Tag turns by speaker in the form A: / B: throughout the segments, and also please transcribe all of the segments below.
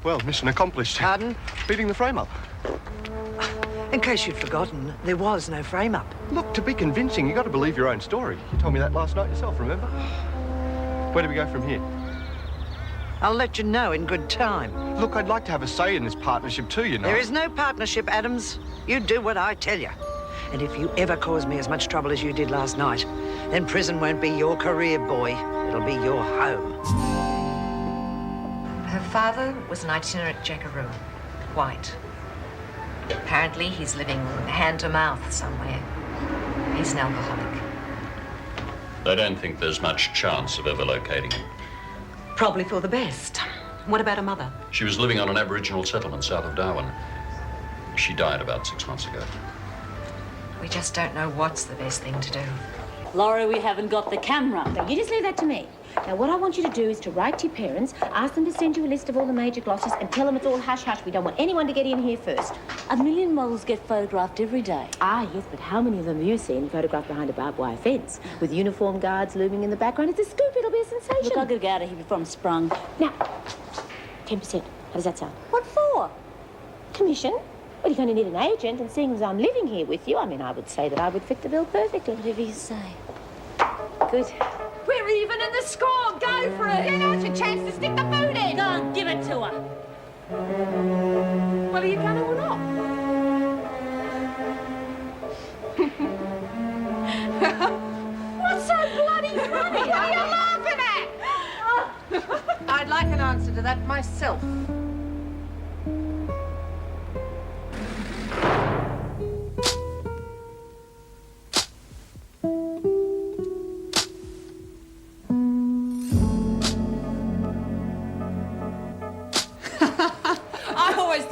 A: Well, mission accomplished.
B: Pardon?
A: Beating the frame up.
B: In case you'd forgotten, there was no frame-up.
A: Look, to be convincing, you got to believe your own story. You told me that last night yourself, remember? Where do we go from here?
B: I'll let you know in good time.
A: Look, I'd like to have a say in this partnership too, you know.
B: There is no partnership, Adams. You do what I tell you. And if you ever cause me as much trouble as you did last night, then prison won't be your career, boy. It'll be your home.
C: Her father was an itinerant jackaroo, white. Apparently, he's living hand to mouth somewhere. He's an alcoholic.
D: I don't think there's much chance of ever locating him.
E: Probably for the best. What about her mother?
D: She was living on an Aboriginal settlement south of Darwin. She died about 6 months ago.
C: We just don't know what's the best thing to do.
F: Laura, we haven't got the camera. No, you just leave that to me. Now, what I want you to do is to write to your parents, ask them to send you a list of all the major glosses, and tell them it's all hush-hush. We don't want anyone to get in here first.
G: 1 million models get photographed every day.
F: Ah, yes, but how many of them have you seen photographed behind a barbed wire fence with uniformed guards looming in the background? It's a scoop. It'll be a sensation.
G: Look, I've got to get out of here before I'm sprung.
F: Now, 10%. How does that sound?
G: What for?
F: Commission? Well, you're going to need an agent, and seeing as I'm living here with you, I mean, I would say that I would fit the bill perfectly.
G: Whatever you say.
F: Good.
H: We're even in the score. Go for it. Now's your chance to stick the boot in.
G: Go and give it to her.
H: Well, are you going or not? What's so bloody funny? What are you laughing at? I'd like an answer to that myself.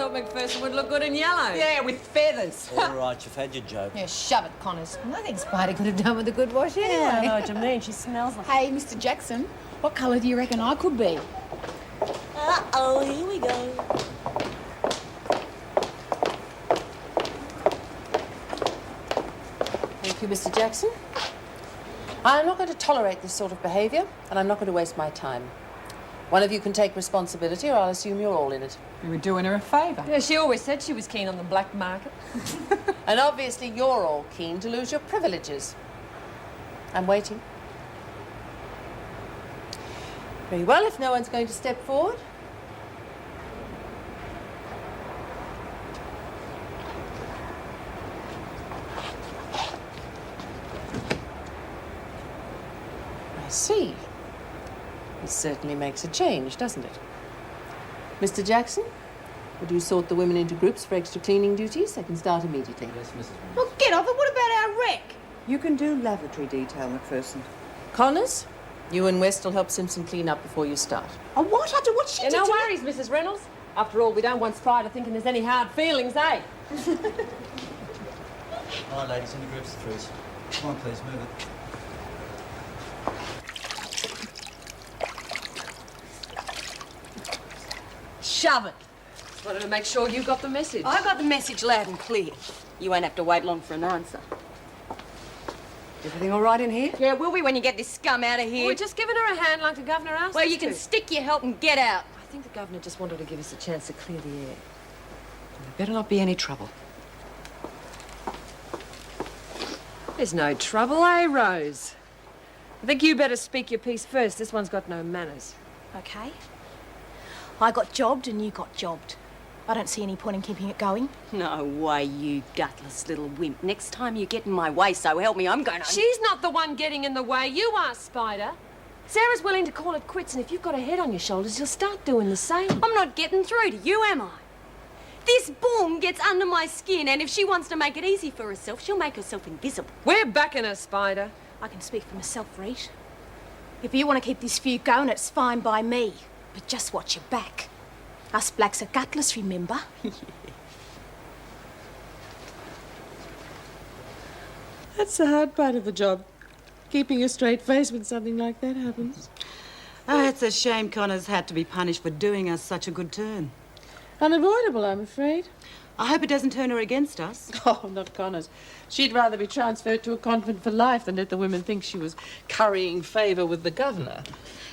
E: McPherson would look good in yellow.
H: Yeah, with feathers.
I: All right, you've had your joke.
H: Yeah, shove it, Connors. I think Spidey could have done with a good wash anyway.
E: Yeah, I know what you mean. She smells like...
H: Hey, Mr. Jackson, what colour do you reckon I could be?
G: Uh-oh, here we go.
E: Thank you, Mr. Jackson. I'm not going to tolerate this sort of behaviour, and I'm not going to waste my time. One of you can take responsibility, or I'll assume you're all in it.
H: You were doing her a favour.
E: Yeah, she always said she was keen on the black market. And obviously you're all keen to lose your privileges. I'm waiting. Very well, if no one's going to step forward. I see. This certainly makes a change, doesn't it? Mr. Jackson, would you sort the women into groups for extra cleaning duties? I can start immediately.
I: Yes, Mrs.
H: Well, get off it. What about our wreck?
B: You can do lavatory detail, McPherson.
E: Connors, you and West will help Simpson clean up before you start.
H: Oh, what? After what she did
E: No
H: to me?
E: worries, Mrs. Reynolds. After all, we don't want Spider thinking there's any hard feelings, eh?
I: All right, ladies, in the groups of threes. Come on, please, move it.
E: Shove it. Just wanted to make sure you got the message.
G: I got the message loud and clear. You won't have to wait long for an answer.
E: Everything all right in here?
G: Yeah, will we when you get this scum out of here?
E: We're just giving her a hand like the governor asked
G: Well,
E: us
G: you can
E: to.
G: stick your help and get out.
E: I think the governor just wanted to give us a chance to clear the air. There better not be any trouble. There's no trouble, eh, Rose? I think you better speak your piece first. This one's got no manners.
J: Okay. I got jobbed and you got jobbed. I don't see any point in keeping it going.
G: No way, you gutless little wimp. Next time you get in my way, so help me, I'm going to...
E: She's not the one getting in the way. You are, Spider. Sarah's willing to call it quits, and if you've got a head on your shoulders, you'll start doing the same.
G: I'm not getting through to you, am I? This boom gets under my skin, and if she wants to make it easy for herself, she'll make herself invisible.
E: We're backing her, Spider.
J: I can speak for myself, Reed. If you want to keep this feud going, it's fine by me. But just watch your back. Us blacks are gutless, remember?
K: That's the hard part of the job. Keeping a straight face when something like that happens.
L: Oh, it's a shame Connor's had to be punished for doing us such a good turn.
K: Unavoidable, I'm afraid.
H: I hope it doesn't turn her against us.
K: Oh, not Connors. She'd rather be transferred to a convent for life than let the women think she was currying favour with the governor.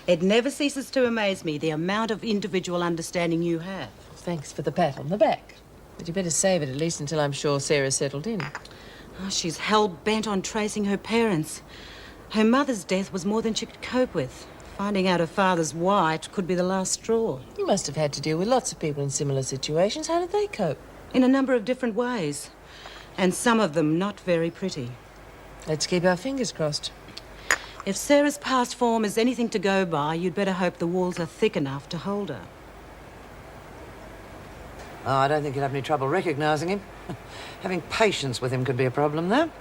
H: It never ceases to amaze me, the amount of individual understanding you have.
E: Thanks for the pat on the back. But you better save it at least until I'm sure Sarah's settled in.
H: Oh, she's hell-bent on tracing her parents. Her mother's death was more than she could cope with. Finding out her father's white could be the last straw.
E: You must have had to deal with lots of people in similar situations. How did they cope?
H: In a number of different ways. And some of them not very pretty.
E: Let's keep our fingers crossed.
H: If Sarah's past form is anything to go by, you'd better hope the walls are thick enough to hold her.
B: Oh, I don't think you'll have any trouble recognising him. Having patience with him could be a problem, though.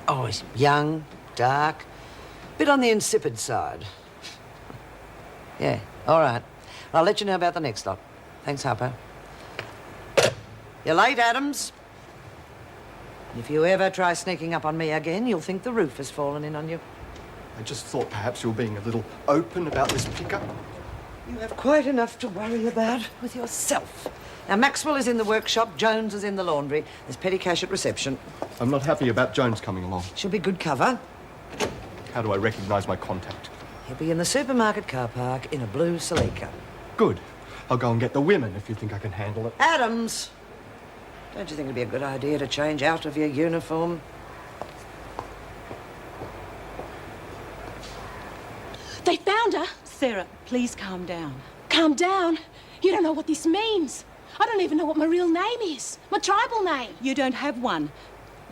B: Oh, he's young, dark, bit on the insipid side. Yeah, all right. I'll let you know about the next lot. Thanks, Harper. You're late, Adams. If you ever try sneaking up on me again, you'll think the roof has fallen in on you.
A: I just thought perhaps you were being a little open about this pickup.
B: You have quite enough to worry about with yourself. Now, Maxwell is in the workshop, Jones is in the laundry. There's petty cash at reception.
A: I'm not happy about Jones coming along.
B: She'll be good cover.
A: How do I recognise my contact?
B: He'll be in the supermarket car park in a blue Celica.
A: Good. I'll go and get the women if you think I can handle it.
B: Adams! Don't you think it'd be a good idea to change out of your uniform?
J: They found her.
H: Sarah, please calm down.
J: Calm down. You don't know what this means. I don't even know what my real name is. My tribal name.
H: You don't have one.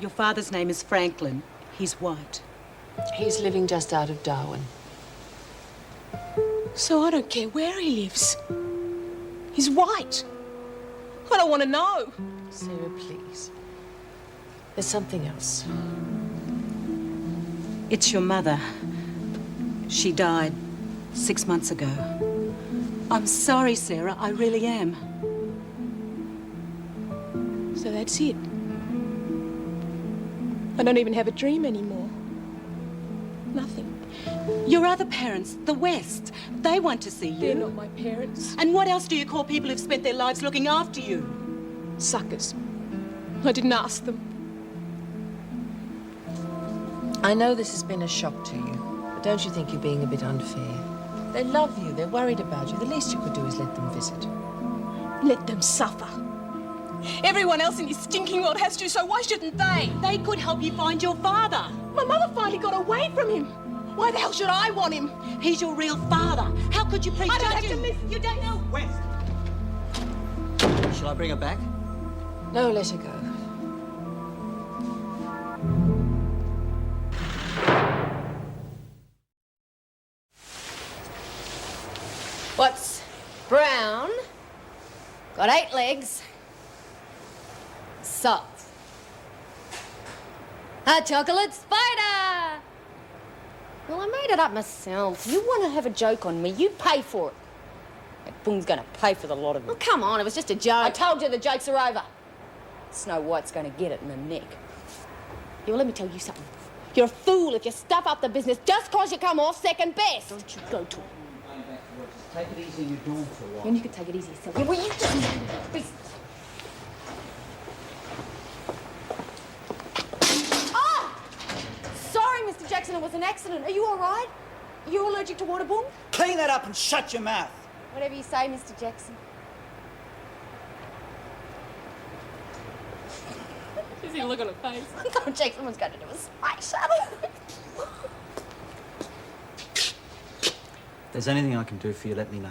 H: Your father's name is Franklin. He's white.
E: He's living just out of Darwin.
J: So I don't care where he lives. He's white. I don't want to know.
E: Sarah, please. There's something else.
H: It's your mother. She died 6 months ago. I'm sorry, Sarah. I really am.
J: So that's it. I don't even have a dream anymore. Nothing.
H: Your other parents, the West, they want to see you.
J: They're not my parents.
H: And what else do you call people who've spent their lives looking after you?
J: Suckers. I didn't ask them.
E: I know this has been a shock to you, but don't you think you're being a bit unfair? They love you, they're worried about you. The least you could do is let them visit.
J: Let them suffer. Everyone else in this stinking world has to, so why shouldn't they?
H: They could help you find your father.
J: My mother finally got away from him. Why the hell should I want him?
H: He's your real father. How could you prejudge him?
J: I don't have to listen. You don't know.
I: West! Shall I bring her back?
E: No, let her go.
L: What's brown? Got 8 legs. Soft. A chocolate spider! Well, I made it up myself. You want to have a joke on me, you pay for it. That boom's going to pay for the lot of it. Oh, come on, it was just a joke. I told you the jokes are over. Snow White's going to get it in the neck. Yeah, well, let me tell you something. You're a fool if you stuff up the business just because you come off second best. Don't you go to it.
I: Take it easy, you're doing for a while.
L: And you can take it easy yourself. Yeah, well, you just mind your business. Oh! Sorry, Mr. Jackson, it was an accident. Are you all right? Are you allergic to water boom?
I: Clean that up and shut your mouth.
L: Whatever you say, Mr. Jackson.
J: You see a look on her face.
L: Don't check, someone's going to do a space shuttle.
I: If there's anything I can do for you, let me know.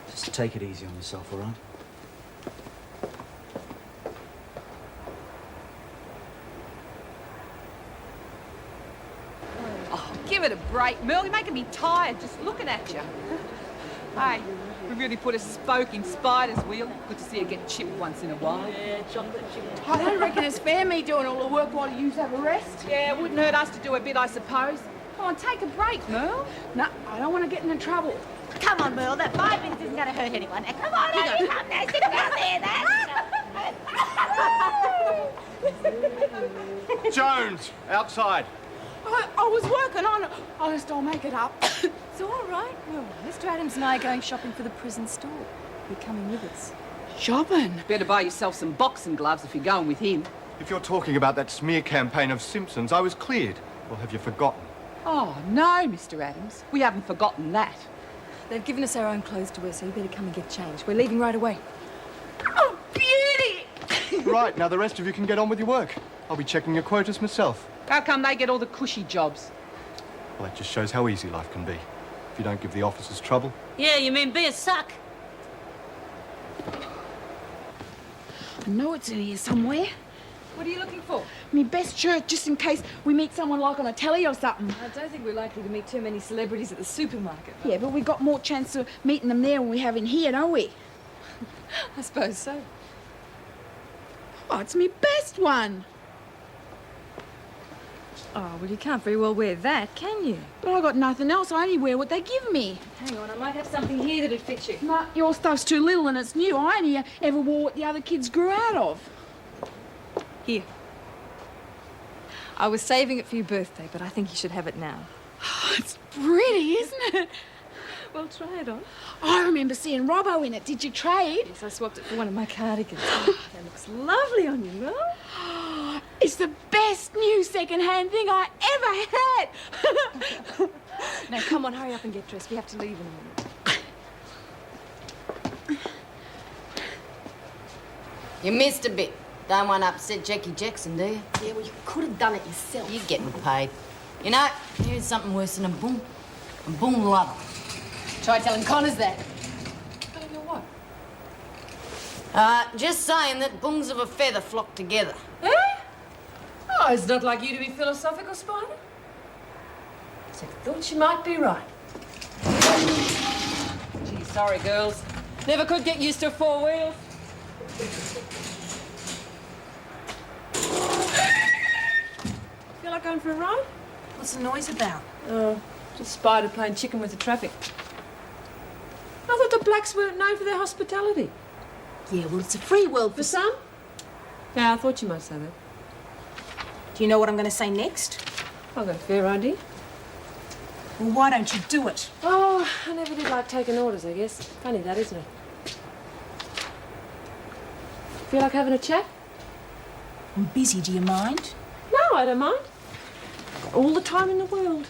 I: Just take it easy on yourself, all right?
M: Oh, give it a break, Merle. You're making me tired just looking at you. Hey, we really put a spoke in Spider's wheel. Good to see her get chipped once in a while.
H: Yeah, chocolate chip.
M: I don't reckon it's fair me doing all the work while you have a rest. Yeah, it wouldn't hurt us to do a bit, I suppose. Come on, take a break, Merle. No, I don't want to get into trouble.
F: Come on, Merle, that 5 minutes isn't going to hurt anyone. Now, come on, you come there, sit down there,
A: Jones, outside.
M: I was working on it. Honest, I'll make it up.
G: It's all right, Merle. Mr. Adams and I are going shopping for the prison store. You're coming with us.
K: Shopping? Better buy yourself some boxing gloves if you're going with him.
A: If you're talking about that smear campaign of Simpson's, I was cleared. Or have you forgotten?
M: Oh, no, Mr. Adams. We haven't forgotten that.
N: They've given us our own clothes to wear, so you better come and get changed. We're leaving right away.
K: Oh, beauty!
A: Right, now the rest of you can get on with your work. I'll be checking your quotas myself.
M: How come they get all the cushy jobs?
A: Well, that just shows how easy life can be. If you don't give the officers trouble.
H: Yeah, you mean be a suck?
K: I know it's in here somewhere.
M: What are you looking for?
K: Me best shirt, just in case we meet someone like on the telly or something.
N: I don't think we're likely to meet too many celebrities at the supermarket.
K: Yeah, but we got more chance of meeting them there than we have in here, don't we?
N: I suppose so.
K: Oh, it's me best one.
N: Oh, well, you can't very well wear that, can you?
K: But I got nothing else. I only wear what they give me.
N: Hang on, I might have something here that'd fit you.
K: Nah, your stuff's too little and it's new. I only ever wore what the other kids grew out of.
N: Here. I was saving it for your birthday, but I think you should have it now.
K: It's pretty, isn't it?
N: Well, try it on.
K: I remember seeing Robbo in it. Did you trade?
N: Yes, I swapped it for one of my cardigans. That looks lovely on you, Mel.
K: It's the best new second-hand thing I ever had.
N: Now, come on, hurry up and get dressed. We have to leave in a minute.
L: You missed a bit. Don't want to upset Jackie Jackson, do you?
J: Yeah, well, you could have done it yourself.
L: You're getting paid. You know, here's something worse than a boom. A boom lover.
J: Try telling Connors that.
L: Just saying that bungs of a feather flock together.
N: Eh? Oh, it's not like you to be philosophical, Spider. So I thought she might be right. Gee, sorry, girls. Never could get used to 4 wheels. Feel like going for a ride?
J: What's the noise about?
N: Oh, just Spider playing chicken with the traffic. I thought the blacks were known for their hospitality.
J: Yeah, well, it's a free world
N: For some? Yeah, I thought you might say that.
J: Do you know what I'm going to say next?
N: I've got a fair idea.
J: Well, why don't you do it?
N: Oh, I never did like taking orders, I guess. Funny that, isn't it? Feel like having a chat?
J: I'm busy, do you mind?
N: No, I don't mind. Got all the time in the world.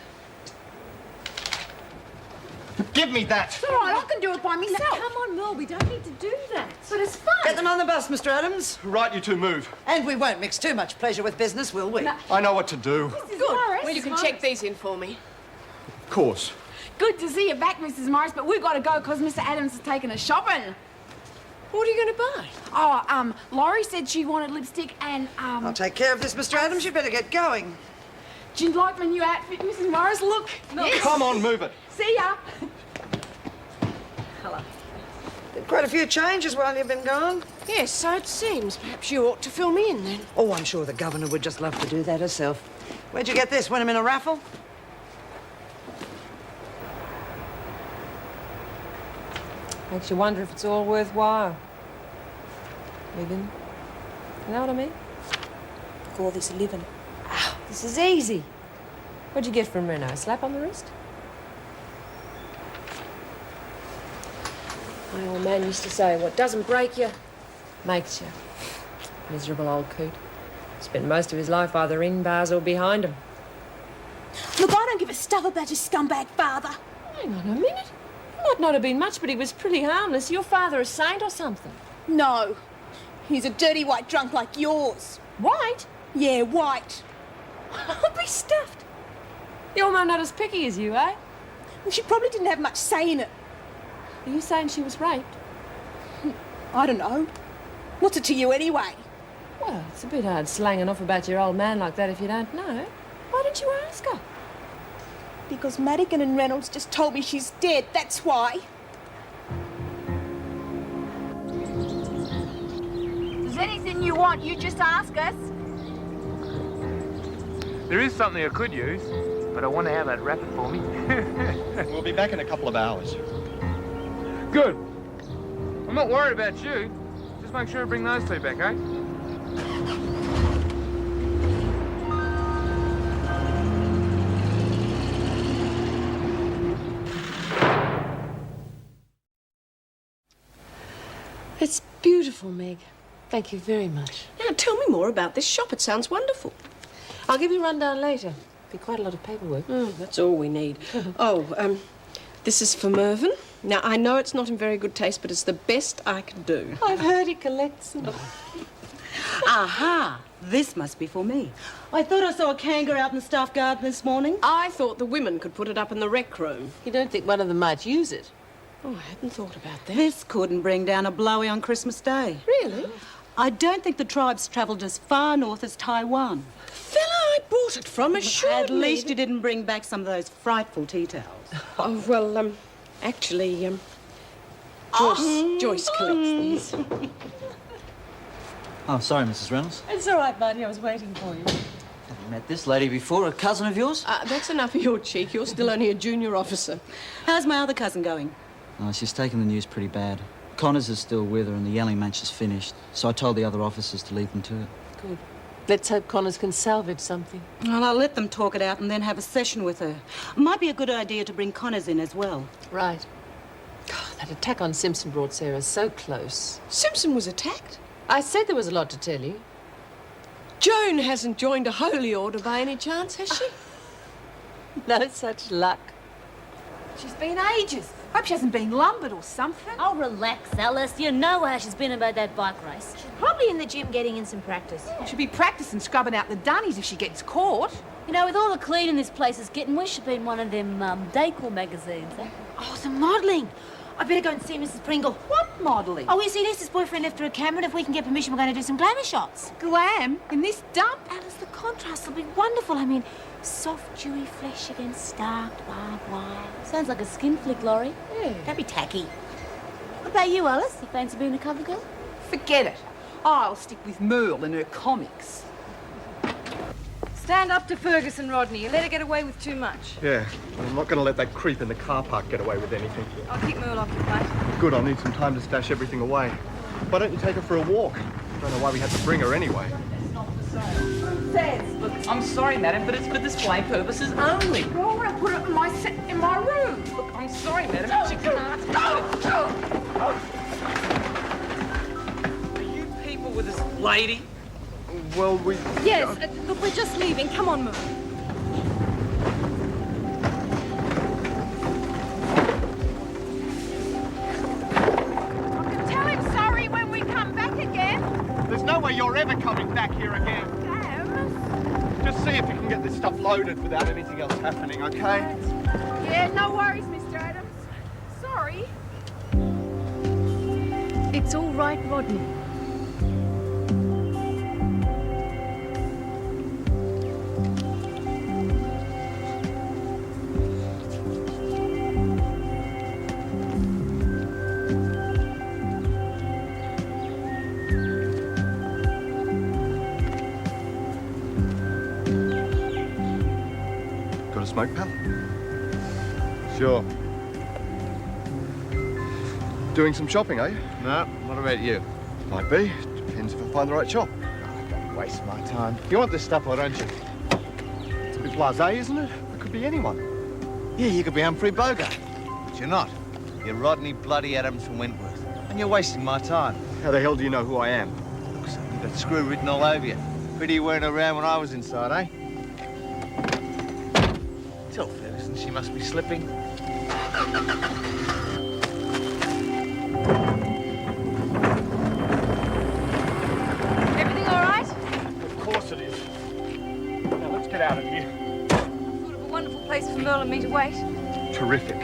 A: Give me that!
K: It's all right, I can do it by myself.
N: Now, come on, Mel, we don't need to do that.
K: But it's fun.
B: Get them on the bus, Mr. Adams.
A: Right, you two move.
B: And we won't mix too much pleasure with business, will we?
A: I know what to do.
K: Good. Morris.
G: Well, you can check these in for me.
A: Of course.
K: Good to see you back, Mrs. Morris, but we've got to go because Mr. Adams is taking us shopping.
G: What are you going to buy?
K: Oh, Laurie said she wanted lipstick and,
B: I'll take care of this, Mr. Adams. You'd better get going.
K: do you like my new outfit, Mrs. Morris? Look.
G: Yes.
A: Come on, move it.
K: See ya.
B: Hello. Did quite a few changes while you've been gone.
G: Yes, so it seems. Perhaps you ought to fill me in then.
B: Oh, I'm sure the governor would just love to do that herself. Where'd you get this? Win him in a raffle?
N: Makes you wonder if it's all worthwhile. Living. You know what I mean?
J: Call this a living.
N: Ow, this is easy. What'd you get from Reno? A slap on the wrist? My old man used to say, what doesn't break you, makes you. Miserable old coot. Spent most of his life either in bars or behind them.
J: Look, I don't give a stuff about your scumbag father.
N: Hang on a minute. He might not have been much, but he was pretty harmless. Your father a saint or something?
J: No. He's a dirty white drunk like yours.
N: White?
J: Yeah, white.
N: I'll be stuffed. Your mum not as picky as you, eh?
J: Well, she probably didn't have much say in it.
N: Are you saying she was raped?
J: I don't know. What's it to you anyway?
N: Well, it's a bit hard slanging off about your old man like that if you don't know. Why didn't you ask her?
J: Because Madigan and Reynolds just told me she's dead, that's why.
K: If there's anything you want, you just ask us.
O: There is something I could use, but I want to have that wrap it for me.
A: We'll be back in a couple of hours.
O: Good. I'm not worried about you. Just make sure I bring those two back, eh?
G: It's
E: Beautiful, Meg. Thank you very much.
P: Now, tell me more about this shop. It sounds wonderful.
E: I'll give you a rundown later. Be quite a lot of paperwork.
P: That's all we need. This is for Mervyn. Now, I know it's not in very good taste, but it's the best I can do.
E: I've heard he collects them.
H: Aha! This must be for me. I thought I saw a kangaroo out in the staff garden this morning.
P: I thought the women could put it up in the rec room.
E: You don't think one of them might use it?
P: Oh, I hadn't thought about that.
H: This couldn't bring down a blowy on Christmas Day.
P: Really?
H: I don't think the tribe's travelled as far north as Taiwan.
P: The fella I bought it from assured
H: At
P: me
H: least
P: that-
H: you didn't bring back some of those frightful tea towels.
P: Oh, well, actually, Joyce collects these.
I: Oh, sorry, Mrs. Reynolds.
E: It's all right, Marty. I was waiting for you.
I: Haven't met this lady before. A cousin of yours?
P: That's enough of your cheek. You're still only a junior officer.
H: How's my other cousin going?
I: Oh, she's taken the news pretty bad. Connors is still with her and the yelling match is finished. So I told the other officers to leave them to it.
E: Good. Let's hope Connors can salvage something.
H: Well, I'll let them talk it out and then have a session with her. Might be a good idea to bring Connors in as well.
E: Right. God, that attack on Simpson brought Sarah so close.
P: Simpson was attacked?
E: I said there was a lot to tell you.
P: Joan hasn't joined a holy order by any chance, has she?
E: No such luck.
M: She's been ages. Hope she hasn't been lumbered or something.
F: Oh, relax, Alice. You know how she's been about that bike race. She's probably in the gym getting in some practice.
M: She'll be practicing scrubbing out the dunnies if she gets caught.
F: You know, with all the cleaning this place is getting, we should be in one of them decor magazines. Eh? Oh, some modelling. I better go and see Mrs. Pringle.
M: What modelling?
F: Oh, you see, Lisa's boyfriend left her a camera, and if we can get permission, we're going to do some glamour shots.
M: Glam? In this dump?
F: Alice, the contrast will be wonderful. I mean, soft, dewy flesh against stark, barbed wire. Sounds like a skin flick, Laurie.
E: Yeah.
F: Don't be tacky. What about you, Alice? You fancy being a cover girl?
M: Forget it. I'll stick with Merle and her comics.
Q: Stand up to Ferguson, Rodney. You let her get away with too much.
A: Yeah, I'm not going to let that creep in the car park get away with anything.
Q: I'll keep Merle occupied.
A: Good, I'll need some time to stash everything away. Why don't you take her for a walk? I don't know why we had to bring her anyway.
M: Look, I'm sorry, madam, but it's for display purposes only. Oh, I'll put it in my room. Look, I'm sorry, madam. She can't. Are you people with this lady?
A: Well, we...
Q: Yes, look, we're just leaving. Come on, Merle.
M: I can tell him sorry when we come back again.
A: There's no way you're ever coming back here again.
M: Damn.
A: Just see if you can get this stuff loaded without anything else happening, okay?
M: Yeah, no worries, Mr. Adams. Sorry.
Q: It's all right, Rodney.
A: Got a smoke, pal? Sure. Doing some shopping, are you?
R: No, what about you?
A: Might be. Depends if I find the right shop.
R: Don't waste my time. You want this stuff or don't you?
A: It's a bit blasé, isn't it? It could be anyone.
R: Yeah, you could be Humphrey Bogart. But you're not. You're Rodney Bloody Adams from Wentworth. And you're wasting my time.
A: How the hell do you know who I am?
R: Looks like you've got screw written all over you. Pity you weren't around when I was inside, eh? Tell Ferguson she must be slipping.
Q: Everything all right?
A: Of course it is. Now, let's get out of here.
Q: Sort of a wonderful place for Merle and me to wait.
A: Terrific.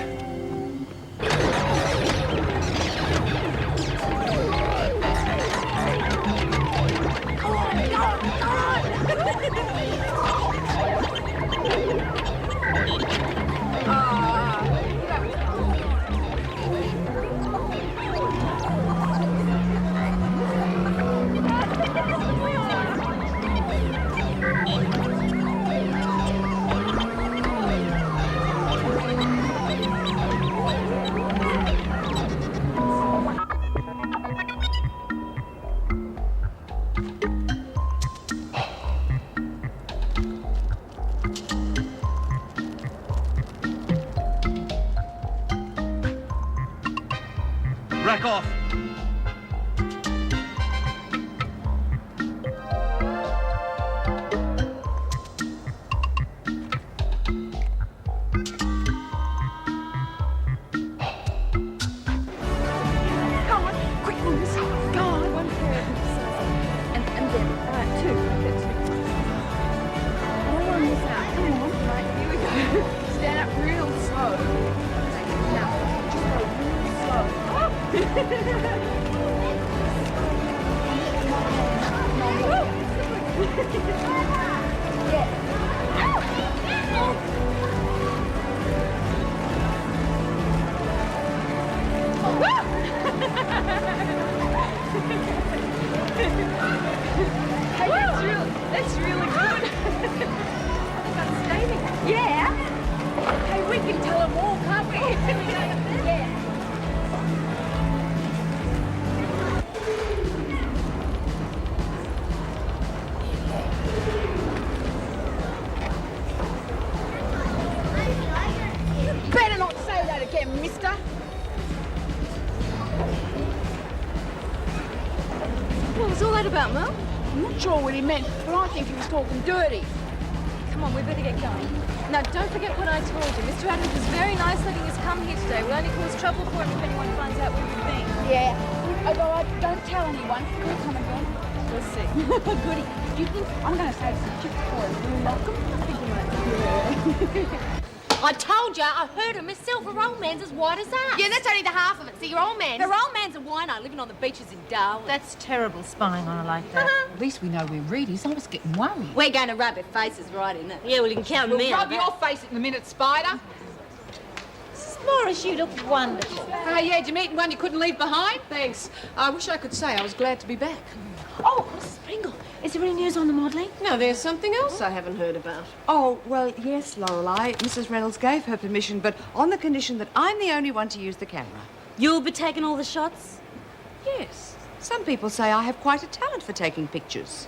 A: Rack off.
Q: Hey, that's really good. That's staining. Yeah. Hey, we can tell them all, can't we? Yeah.
G: Better not say that again, mister.
Q: What was all that about, Mel?
G: I'm not sure what he meant, but I think he was talking dirty.
Q: Come on, we better get going. Now, don't forget what I told you. Mr. Adams was very nice letting us come here today. We'll only cause trouble for him if anyone finds out where we've been.
G: Yeah, although I don't tell anyone. We'll come again.
Q: We'll see.
G: Goody. Do you think I'm going to save some chips for him? Will you like them? I think you might.
L: I told you, I heard her myself. Her old man's as white as that.
G: Yeah, that's only the half of it. See, your old man.
L: Her old man's a wino living on the beaches in Darwin.
S: That's terrible, spying on her like that. At least we know where Reed is. I was getting worried.
L: We're going to rub our faces right in it. Yeah, well, you can count
M: We'll
L: me
M: rub
L: out.
M: your face in a minute, Spider.
L: Mrs. Morris, you look wonderful.
M: Yeah, did you meet one you couldn't leave behind?
P: Thanks. I wish I could say I was glad to be back.
S: Oh, Mrs. Pringle, is there any news on the modelling?
P: No, there's something else I haven't heard about.
B: Oh, well, yes, Lorelei. Mrs. Reynolds gave her permission, but on the condition that I'm the only one to use the camera.
L: You'll be taking all the shots?
B: Yes. Some people say I have quite a talent for taking pictures.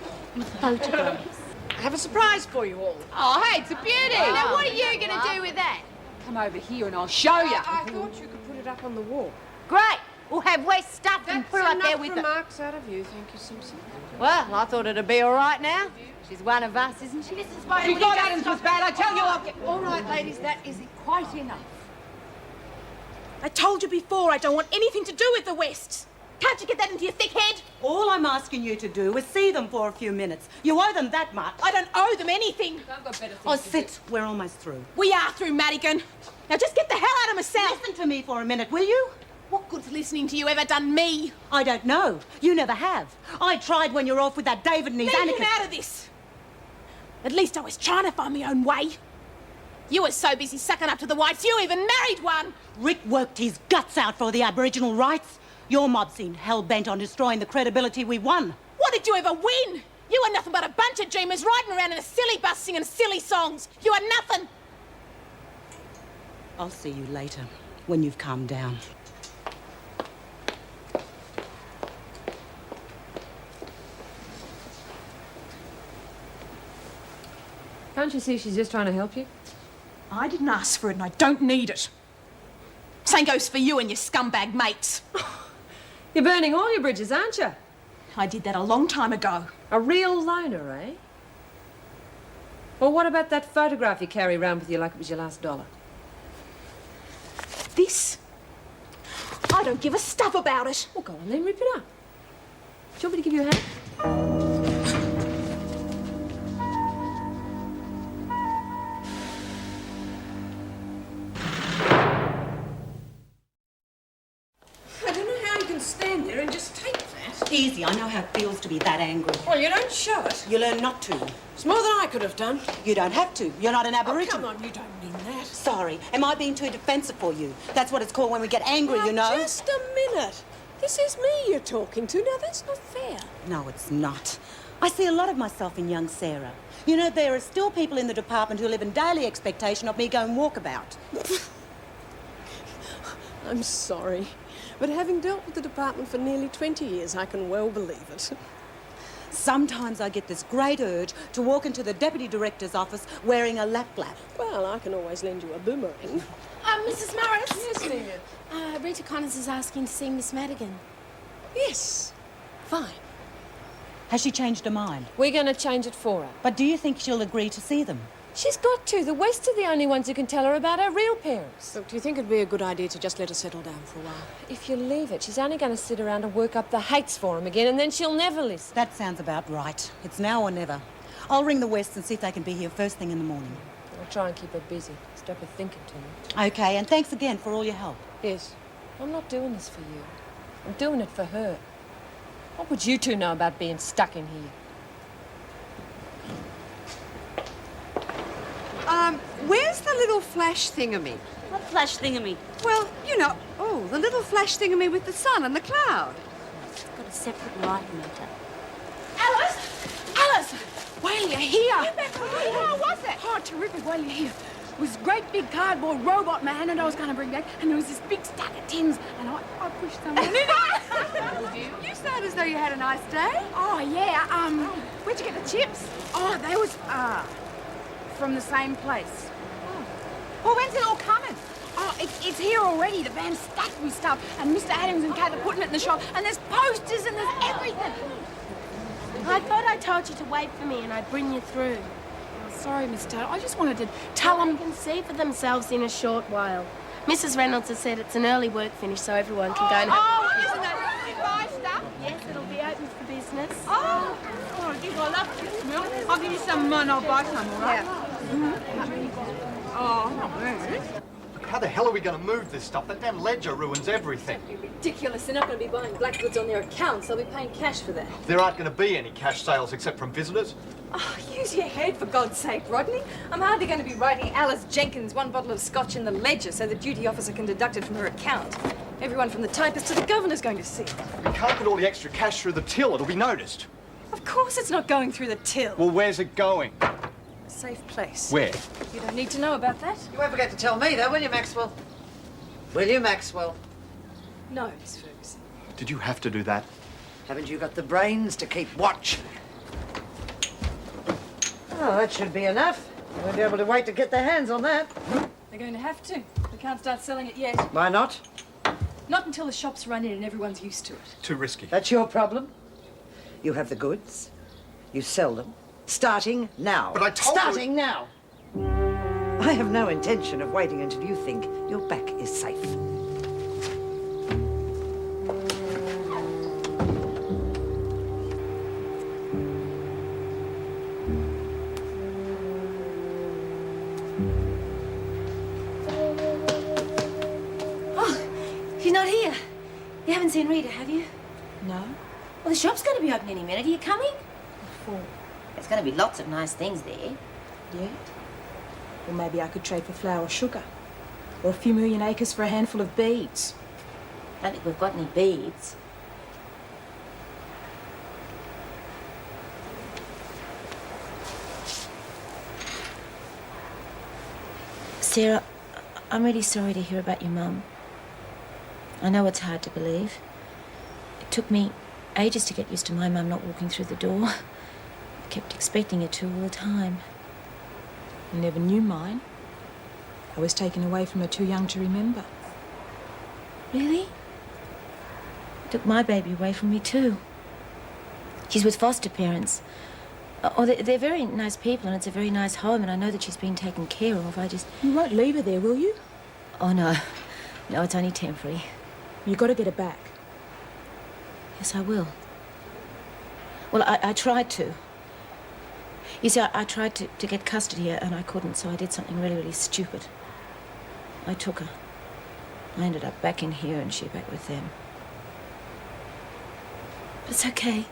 L: Photographs?
P: I have a surprise for you all.
M: Oh, hey, it's a beauty.
G: Now, what are you going to do with that?
M: Come over here and I'll show you.
P: I thought you could put it up on the wall.
L: Great. We'll have West stuffed and put her up there with
P: That's
L: her.
P: remarks out of you, thank you, Simpson.
L: Well, I thought it'd be all right now. She's one of us, isn't she? Listen, Spider,
M: You thought Adams was bad, I tell you what.
B: All right, ladies, that is quite enough. I told you before I don't want anything to do with the Wests. Can't you get that into your thick head?
H: All I'm asking you to do is see them for a few minutes. You owe them that much.
B: I don't owe them anything.
M: I've got better things
H: Oh,
M: to do.
H: sit. We're almost through.
B: We are through, Madigan. Now just get the hell out of myself.
H: Listen to me for a minute, will you?
B: What good's listening to you ever done me?
H: I don't know. You never have. I tried when you were off with that David and his
B: Leave him
H: anarchist.
B: out of this. At least I was trying to find my own way. You were so busy sucking up to the whites, you even married one.
H: Rick worked his guts out for the Aboriginal rights. Your mob seemed hell-bent on destroying the credibility we won.
B: What did you ever win? You were nothing but a bunch of dreamers riding around in a silly bus singing silly songs. You were nothing.
H: I'll see you later, when you've calmed down.
N: Can't you see she's just trying to help you?
B: I didn't ask for it and I don't need it. Same goes for you and your scumbag mates.
N: You're burning all your bridges, aren't you?
B: I did that a long time ago.
N: A real loner, eh? Well, what about that photograph you carry around with you like it was your last dollar?
B: This? I don't give a stuff about it.
N: Well, go on then, rip it up. Do you want me to give you a hand?
P: I don't know how you can stand there and just take that.
H: Easy, I know how it feels to be that angry.
P: Well, you don't show it.
H: You learn not to.
P: It's more than I could have done.
H: You don't have to. You're not an
P: Oh,
H: Aboriginal.
P: come on, you don't mean that.
H: Sorry. Am I being too defensive for you? That's what it's called when we get angry, you know?
P: Just a minute. This is me you're talking to. Now, that's not fair.
H: No, it's not. I see a lot of myself in young Sarah. You know, there are still people in the department who live in daily expectation of me going walkabout.
P: I'm sorry. But having dealt with the department for nearly 20 years, I can well believe it.
H: Sometimes I get this great urge to walk into the deputy director's office wearing a lap-flap.
P: Well, I can always lend you a boomerang.
G: Mrs. Morris.
P: Yes, Nina.
G: Rita Connors is asking to see Miss Madigan.
P: Yes. Fine.
H: Has she changed her mind?
N: We're going to change it for her.
H: But do you think she'll agree to see them?
N: She's got to. The Wests are the only ones who can tell her about her real parents.
P: Look, do you think it'd be a good idea to just let her settle down for a while?
N: If you leave it, she's only going to sit around and work up the hates for him again, and then she'll never listen.
H: That sounds about right. It's now or never. I'll ring the Wests and see if they can be here first thing in the morning.
N: I'll try and keep her busy. Stop her thinking too much.
H: Okay, and thanks again for all your help.
P: Yes.
N: I'm not doing this for you. I'm doing it for her. What would you two know about being stuck in here?
B: Where's the little flash thingamy?
T: What flash thingamy?
B: Well, you know, the little flash thingamy with the sun and the cloud.
T: It's got a separate light meter.
J: Alice! Alice! While you're here!
G: How was it?
J: Oh, terrific while you're here. It was a great big cardboard robot man and I was going to bring back, and there was this big stack of tins, and I pushed someone in it.
G: You sound as though you had a nice day.
J: Oh, yeah. Where'd you get the chips? Oh, they was, from the same place.
G: Well, when's it all coming?
J: Oh, it's here already. The van's stacked with stuff, and Mr. Adams and Kate are putting it in the shop, and there's posters and there's everything.
G: I thought I told you to wait for me and I'd bring you through.
J: Oh, sorry, Miss Taylor. I just wanted to tell them.
G: They can see for themselves in a short while. Mrs. Reynolds has said it's an early work finish so everyone can go and have...
M: Oh, isn't that really buy stuff?
G: Yes, it'll be open for business.
M: Oh, geez, I love chips, Mel. I'll give you some and I'll buy some, all right? Oh, not bad.
A: How the hell are we going to move this stuff? That damn ledger ruins everything.
L: Ridiculous. They're not going to be buying black goods on their accounts. They'll be paying cash for that.
A: There aren't going to be any cash sales except from visitors.
L: Oh, use your head, for God's sake, Rodney. I'm hardly going to be writing Alice Jenkins 1 bottle of scotch in the ledger so the duty officer can deduct it from her account. Everyone from the typist to the governor's going to see it.
A: We can't put all the extra cash through the till. It'll be noticed.
L: Of course it's not going through the till.
A: Well, where's it going?
L: A safe place.
A: Where?
L: You don't need to know about that.
B: You won't forget to tell me, though, will you, Maxwell? Will you, Maxwell?
L: No, Miss Ferguson.
A: Did you have to do that?
B: Haven't you got the brains to keep watch? Oh, that should be enough. They won't be able to wait to get their hands on that.
L: They're going to have to. We can't start selling it yet.
B: Why not?
L: Not until the shop's running and everyone's used to it.
A: Too risky.
B: That's your problem. You have the goods. You sell them. Starting now.
A: But I told you...
B: Starting now. I have no intention of waiting until you think your back is safe.
G: Oh, she's not here. You haven't seen Rita, have you?
N: No.
G: Well, the shop's going to be open any minute. Are you coming?
N: Before.
T: There's going to be lots of nice things there.
J: Yeah? Well, maybe I could trade for flour or sugar. Or a few million acres for a handful of beads.
T: I don't think we've got any beads. Sarah, I'm really sorry to hear about your mum. I know it's hard to believe. It took me ages to get used to my mum not walking through the door. I kept expecting her to all the time.
J: I never knew mine. I was taken away from her too young to remember.
T: Really? Took my baby away from me too. She's with foster parents. Oh, they're very nice people and it's a very nice home and I know that she's been taken care of.
J: You won't leave her there, will you?
T: Oh, no. No, it's only temporary.
J: You've got to get her back.
T: Yes, I will. Well, I tried to. You see, I tried to get custody and I couldn't, so I did something really, really stupid. I took her. I ended up back in here and she back with them. But it's okay.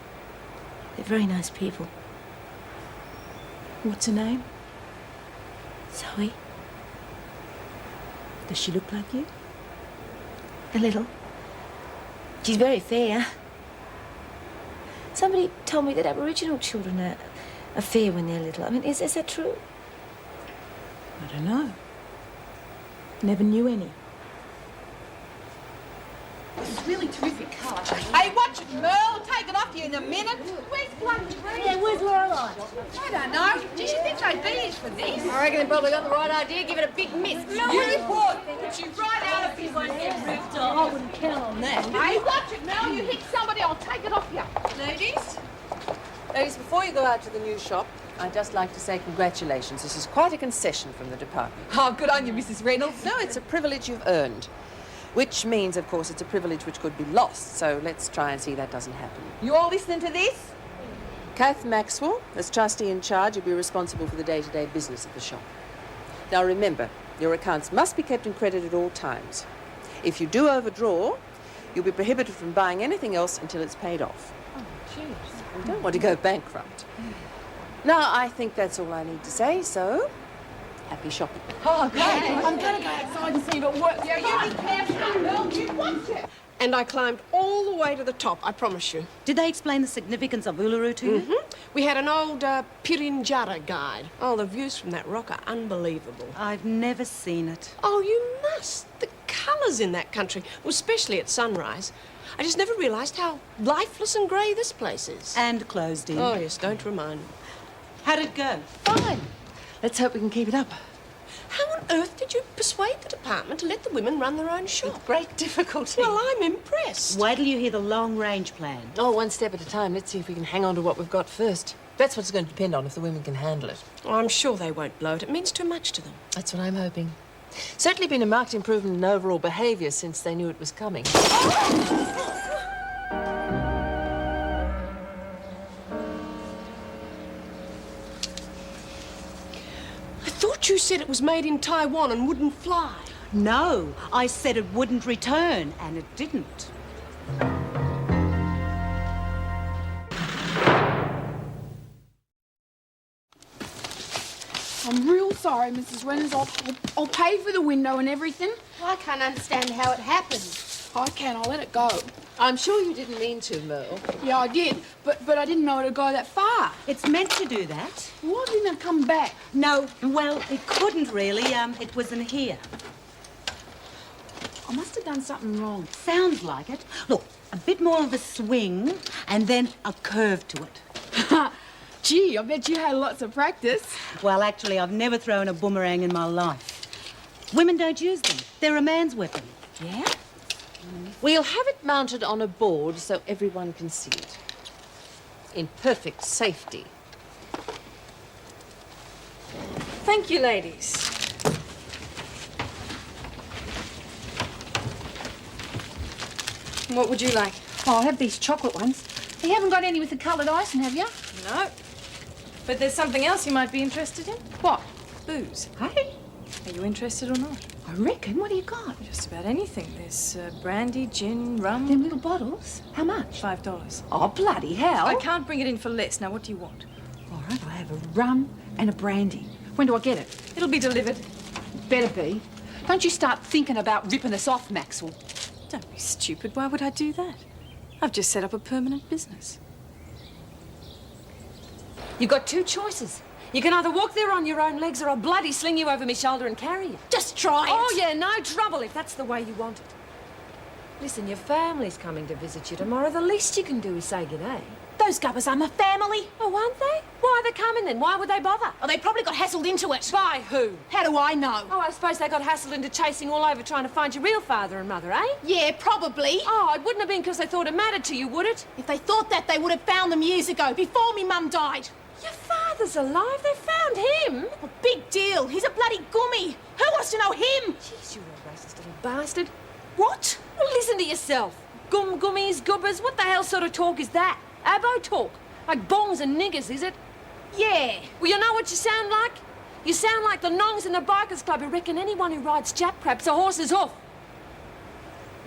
T: They're very nice people.
J: What's her name?
T: Zoe.
J: Does she look like you?
T: A little. She's very fair. Somebody told me that Aboriginal children are fair when they're little. I mean, is that true?
J: I don't know. Never knew any.
M: This is really terrific colour. Hey, watch it, Merle. Take it off you in a minute. Where's Bloody
G: Yeah, where's Lorelei?
M: I don't know. Does she think JB is for this?
L: I reckon they probably got the right idea. Give it a big miss.
M: You would. Put you right out of here.
L: I wouldn't count on that.
M: Hey, watch it, Mel. You hit somebody, I'll take it off you.
E: Ladies? Ladies, before you go out to the new shop, I'd just like to say congratulations. This is quite a concession from the department.
M: Oh, good on you, Mrs. Reynolds.
E: No, it's a privilege you've earned. Which means, of course, it's a privilege which could be lost. So let's try and see that doesn't happen.
M: You all listening to this?
E: Kath Maxwell, as trustee in charge, you'll be responsible for the day-to-day business of the shop. Now remember, your accounts must be kept in credit at all times. If you do overdraw, You'll be prohibited from buying anything else until it's paid off.
S: Oh, jeez.
E: We don't want to go bankrupt. Now, I think that's all I need to say, so happy shopping.
S: Oh, great. I'm going to go outside and see if it works.
P: Yeah, you be careful, Mel. You watch it. And I climbed all the way to the top, I promise you.
H: Did they explain the significance of Uluru to you?
P: We had an old Pirinjara guide. Oh, the views from that rock are unbelievable.
H: I've never seen it.
P: Oh, you must. The colours in that country, well, especially at sunrise. I just never realised how lifeless and grey this place is.
H: And closed in.
P: Oh, yes, don't remind me.
H: How'd it go?
E: Fine. Let's hope we can keep it up.
P: How on earth did you persuade the department to let the women run their own shop?
E: With great difficulty.
P: Well, I'm impressed.
H: Wait till you hear the long-range plan.
E: Oh, one step at a time. Let's see if we can hang on to what we've got first. That's what's going to depend on if the women can handle it.
P: Oh, I'm sure they won't blow it. It means too much to them.
E: That's what I'm hoping. Certainly been a marked improvement in overall behaviour since they knew it was coming.
P: I thought you said it was made in Taiwan and wouldn't fly.
H: No, I said it wouldn't return, and it didn't.
S: I'm real sorry, Mrs. Reynolds. I'll pay for the window and everything.
J: I can't understand how it happened.
S: I can. I'll let it go.
E: I'm sure you didn't mean to, Merle.
S: Yeah, I did, but I didn't know it'd go that far.
H: It's meant to do that.
S: Why didn't it come back?
H: No, well, it couldn't really. It was in here.
S: I must have done something wrong.
H: Sounds like it. Look, a bit more of a swing and then a curve to it.
S: Gee, I bet you had lots of practice.
H: Well, actually, I've never thrown a boomerang in my life. Women don't use them. They're a man's weapon.
S: Yeah?
E: We'll have it mounted on a board so everyone can see it. In perfect safety.
G: Thank you, ladies. What would you like?
S: Oh, I'll have these chocolate ones. You haven't got any with the coloured icing, have you?
G: No. But there's something else you might be interested in.
S: What?
G: Booze.
S: Hey?
G: Are you interested or not?
S: I reckon. What do you got?
G: Just about anything. There's brandy, gin, rum.
S: Them little bottles? How much?
G: $5.
S: Oh, bloody hell.
G: I can't bring it in for less. Now, what do you want?
S: All right, I'll have a rum and a brandy. When do I get it?
G: It'll be delivered.
S: Better be. Don't you start thinking about ripping us off, Maxwell.
G: Don't be stupid. Why would I do that? I've just set up a permanent business. You've got two choices. You can either walk there on your own legs or I'll bloody sling you over my shoulder and carry you.
L: Just try it.
G: Oh, yeah, no trouble if that's the way you want it. Listen, your family's coming to visit you tomorrow. The least you can do is say g'day.
J: Those gubbers are my family.
G: Oh, aren't they? Why are they coming then? Why would they bother?
J: Oh, they probably got hassled into it.
G: By who?
J: How do I know?
G: Oh, I suppose they got hassled into chasing all over trying to find your real father and mother, eh?
J: Yeah, probably.
G: Oh, it wouldn't have been because they thought it mattered to you, would it?
J: If they thought that, they would have found them years ago, before me mum died.
G: Your father's alive? They found him?
J: A big deal. He's a bloody gummy. Who wants to know him?
G: Jeez, you're a racist little bastard.
J: What?
G: Well, listen to yourself. Gummies, gubbers, what the hell sort of talk is that? Abo talk? Like bongs and niggers, is it?
J: Yeah.
G: Well, you know what you sound like? You sound like the nongs in the bikers club who reckon anyone who rides Jap crap's a horse's hoof.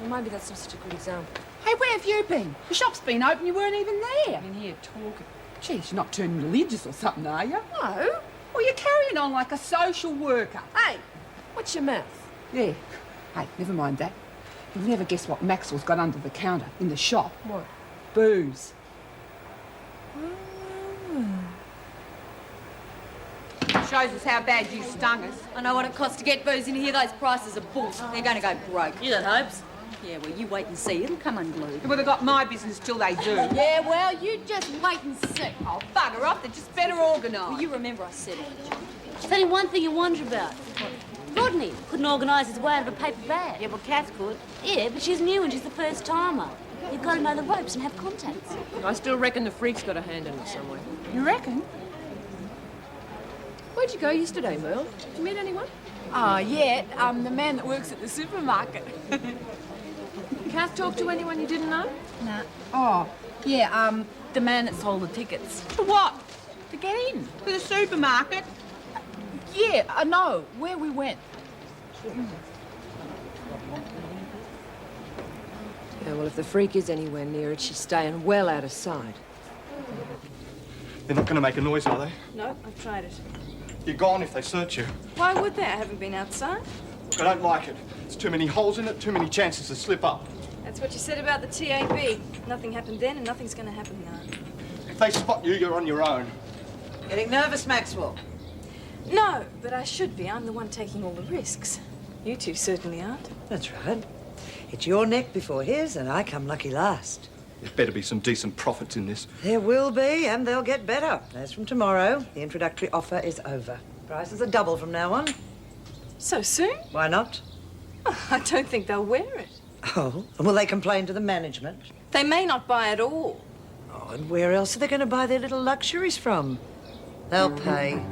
G: Well, maybe that's not such a good example.
S: Hey, where have you been? The shop's been open, you weren't even there.
G: I'm in here talking.
S: Geez, you're not turning religious or something, are you?
G: No.
S: Well, you're carrying on like a social worker.
G: Hey, what's your mouth?
S: Yeah. Hey, never mind that. You'll never guess what Maxwell's got under the counter in the shop.
G: What?
S: Booze.
M: Shows us how bad you stung us.
G: I know what it costs to get booze in here. Those prices are bullshit. They're going to go broke.
H: You got hopes? Yeah, well, you wait and see. It'll come unglued.
M: Well, they've got my business till they do.
L: Yeah, well, you just wait and see.
M: Oh, bugger off. They're just better organised.
G: Well, you remember I said it.
F: There's only one thing you wonder about. Rodney couldn't organise his way out of a paper bag.
H: Yeah, well, Kath could.
F: Yeah, but she's new and she's the first timer. You've got to know the ropes and have contacts.
E: I still reckon the freak's got a hand in it somewhere.
S: You reckon?
E: Where'd you go yesterday, Merle? Did you meet anyone?
S: Oh, yeah, the man that works at the supermarket.
E: Can't talk to anyone you didn't know?
S: Nah. Oh, yeah, the man that sold the tickets.
M: To what?
S: To get in.
M: To the supermarket?
S: Yeah, I know, where we went.
N: Yeah, well, if the freak is anywhere near it, she's staying well out of sight.
A: They're not going to make a noise, are they?
U: No, I've tried it.
A: You're gone if they search you.
U: Why would they? I haven't been outside.
A: I don't like it. There's too many holes in it, too many chances to slip up.
U: That's what you said about the TAB. Nothing happened then and nothing's going to happen now.
A: If they spot you, you're on your own.
B: Getting nervous, Maxwell?
U: No, but I should be. I'm the one taking all the risks. You two certainly aren't.
B: That's right. It's your neck before his, and I come lucky last.
A: There's better be some decent profits in this.
B: There will be, and they'll get better. As from tomorrow, the introductory offer is over. Prices are double from now on.
U: So soon?
B: Why not?
U: Oh, I don't think they'll wear it.
B: Oh, and will they complain to the management?
U: They may not buy it all.
B: Oh, and where else are they going to buy their little luxuries from? They'll pay.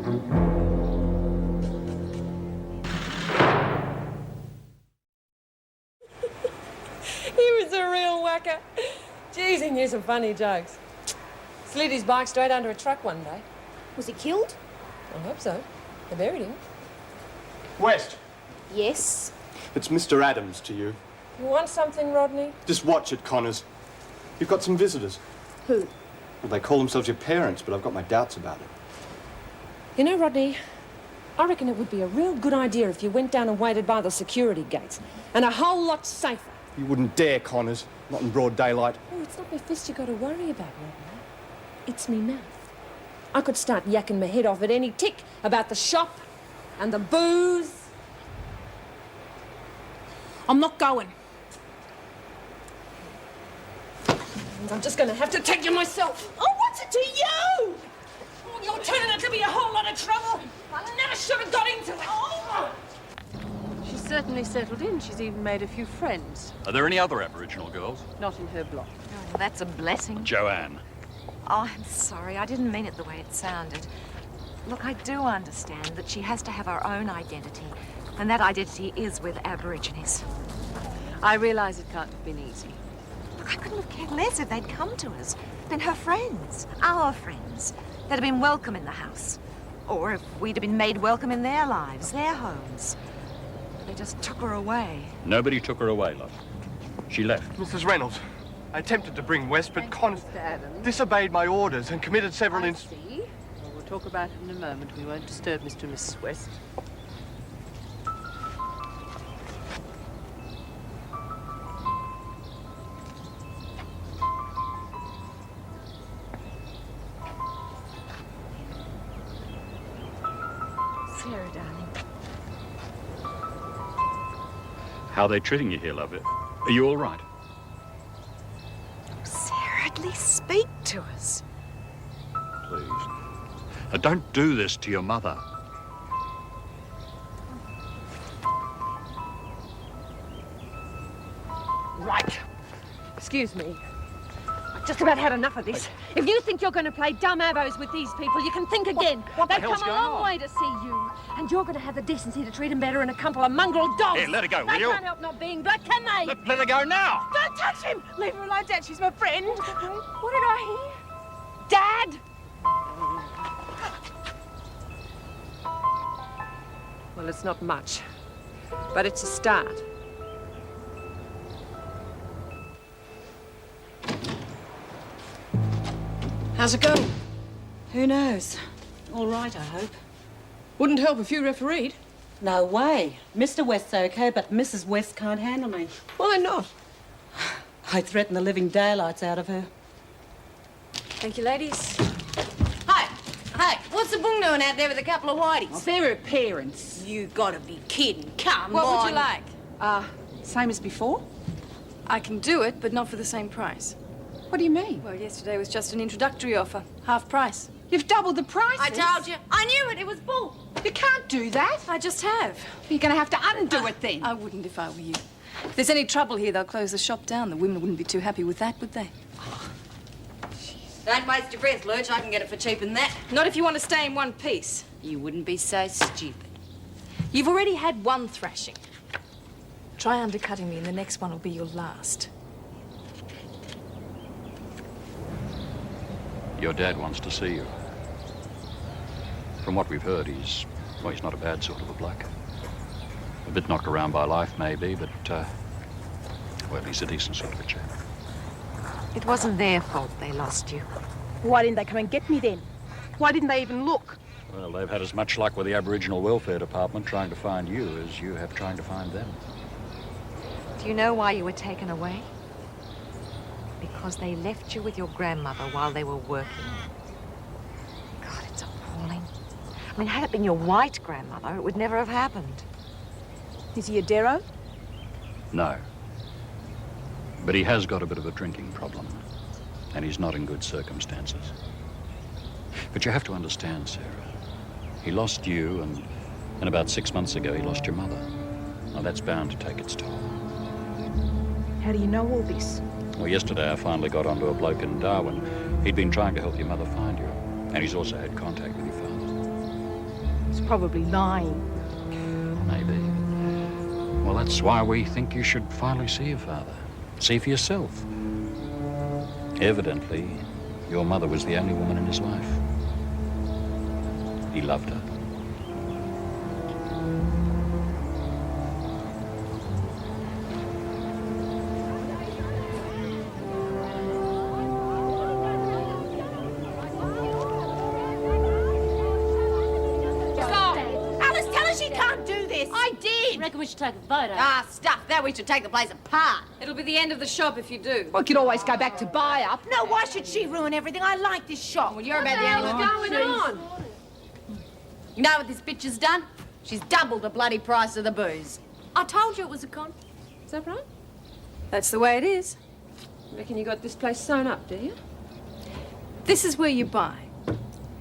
N: He was a real whacker. Jeez, he knew some funny jokes. Slid his bike straight under a truck one day.
J: Was he killed?
N: I hope so. They buried him.
A: West,
J: Yes.
A: it's Mr. Adams to you.
N: You want something, Rodney?
A: Just watch it, Connors. You've got some visitors.
J: Who?
A: Well, they call themselves your parents, but I've got my doubts about it.
N: You know, Rodney, I reckon it would be a real good idea if you went down and waited by the security gates. And a whole lot safer.
A: You wouldn't dare, Connors. Not in broad daylight.
N: Oh, it's not my fist you got to worry about, Rodney. It's me mouth. I could start yakking my head off at any tick about the shop and the booze.
J: I'm not going.
N: And I'm just going to have to take you myself.
J: Oh, what's it to you?
N: Oh, you're turning out to be a whole lot of trouble. I never should have got into it. Oh.
E: She's certainly settled in. She's even made a few friends.
D: Are there any other Aboriginal girls?
E: Not in her block.
C: Oh, that's a blessing.
D: Joanne.
C: Oh, I'm sorry. I didn't mean it the way it sounded. Look, I do understand that she has to have her own identity, and that identity is with Aborigines.
E: I realise it can't have been easy.
C: Look, I couldn't have cared less if they'd come to us. Been her friends, our friends. They'd have been welcome in the house. Or if we'd have been made welcome in their lives, their homes. They just took her away.
D: Nobody took her away, love. She left.
A: Mrs. Reynolds, I attempted to bring West, but Connors disobeyed my orders and committed several
E: See? Well, we'll talk about it in a moment. We won't disturb Mr. and Mrs. West.
C: Sarah, darling.
D: How are they treating you here, love? Are you all right?
C: Sarah, at least speak to us.
D: Please. Don't do this to your mother.
N: Right. Excuse me. I've just about had enough of this. If you think you're going to play dumb avos with these people, you can think again.
D: What the
N: They've
D: hell's
N: come a
D: going
N: long
D: on?
N: way to see you. And you're going to have the decency to treat them better than a couple of mongrel dogs.
D: Here, let her go, will
N: They
D: you?
N: can't help not being black, can they?
D: Let her go now.
N: Don't touch him! Leave her alone, Dad. She's my friend. What did I hear? Dad! Well, it's not much, but it's a start.
P: How's it going?
H: Who knows? All right, I hope.
P: Wouldn't help if you refereed.
H: No way. Mr. West's okay, but Mrs. West can't handle me.
P: Why not?
H: I threaten the living daylights out of her.
U: Thank you, ladies.
L: Hey, what's the boong doing out there with a couple of whiteys?
M: They're her parents.
L: You gotta be kidding. Come
U: What
L: on.
U: would you like?
M: Same as before?
U: I can do it, but not for the same price.
M: What do you mean?
U: Well, yesterday was just an introductory offer. Half price.
M: You've doubled the price.
L: I told you. I knew it. It was bull.
M: You can't do that.
U: I just have.
M: You're going to have to undo it then.
U: I wouldn't if I were you. If there's any trouble here, they'll close the shop down. The women wouldn't be too happy with that, would they?
L: Don't waste your breath, Lurch. I can get it for cheaper than that.
U: Not if you want to stay in one piece.
L: You wouldn't be so stupid.
U: You've already had one thrashing. Try undercutting me, and the next one will be your last.
D: Your dad wants to see you. From what we've heard, he's not a bad sort of a bloke. A bit knocked around by life, maybe, but, Well, he's a decent sort of a chap.
C: It wasn't their fault they lost you.
J: Why didn't they come and get me then? Why didn't they even look?
D: Well, they've had as much luck with the Aboriginal Welfare Department trying to find you as you have trying to find them.
C: Do you know why you were taken away? Because they left you with your grandmother while they were working. God, it's appalling. I mean, had it been your white grandmother, it would never have happened.
J: Is he a Dero?
D: No. But he has got a bit of a drinking problem, and he's not in good circumstances. But you have to understand, Sarah, he lost you, and about 6 months ago he lost your mother. Now, that's bound to take its toll.
J: How do you know all this?
D: Well, yesterday I finally got onto a bloke in Darwin. He'd been trying to help your mother find you, and he's also had contact with your father.
J: He's probably lying.
D: Maybe. Well, that's why we think you should finally see your father. See for yourself. Evidently, your mother was the only woman in his life. He loved her.
L: Alice, tell her she can't do this. I did.
F: Reckon we should take a photo.
L: Ah, stuff. Now we should take the place apart.
G: It'll be the end of the shop if you do.
S: We could always go back to buy up.
L: No, why should she ruin everything? I like this shop. Well, you're about the only one.
G: going on?
L: You know what this bitch has done? She's doubled the bloody price of the booze.
G: I told you it was a con. Is that right? That's the way it is. Reckon you got this place sewn up, do you? This is where you buy.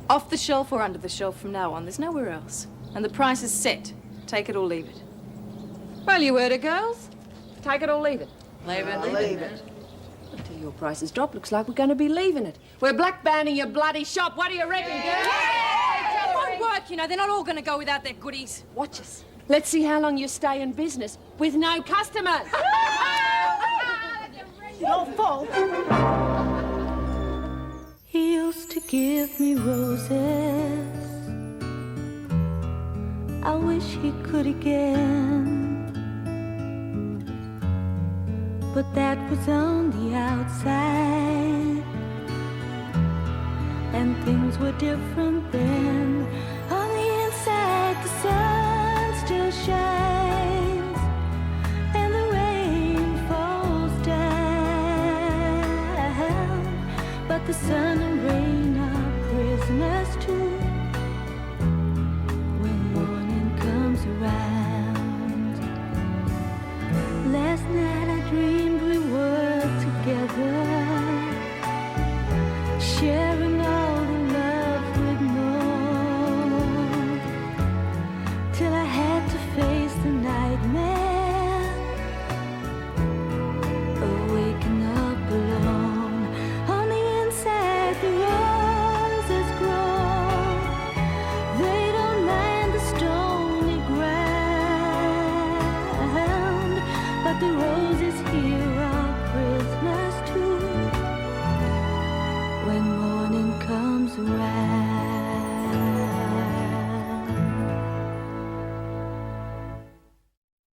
G: Off the shelf or under the shelf from now on. There's nowhere else. And the price is set. Take it or leave it. Well, you heard it, girls. Take it or leave it.
L: Leave it.
G: Leave it. Until your prices drop, looks like we're going to be leaving it. We're black banning your bloody shop. What do you reckon, girls?
U: It won't work, you know. They're not all going to go without their goodies.
G: Watch us. Let's see how long you stay in business with no customers.
J: Your fault.
K: He used to give me roses. I wish he could again. But that was on the outside, and things were different then. On the inside, the sun still shines, and the rain falls down. But the sun and rain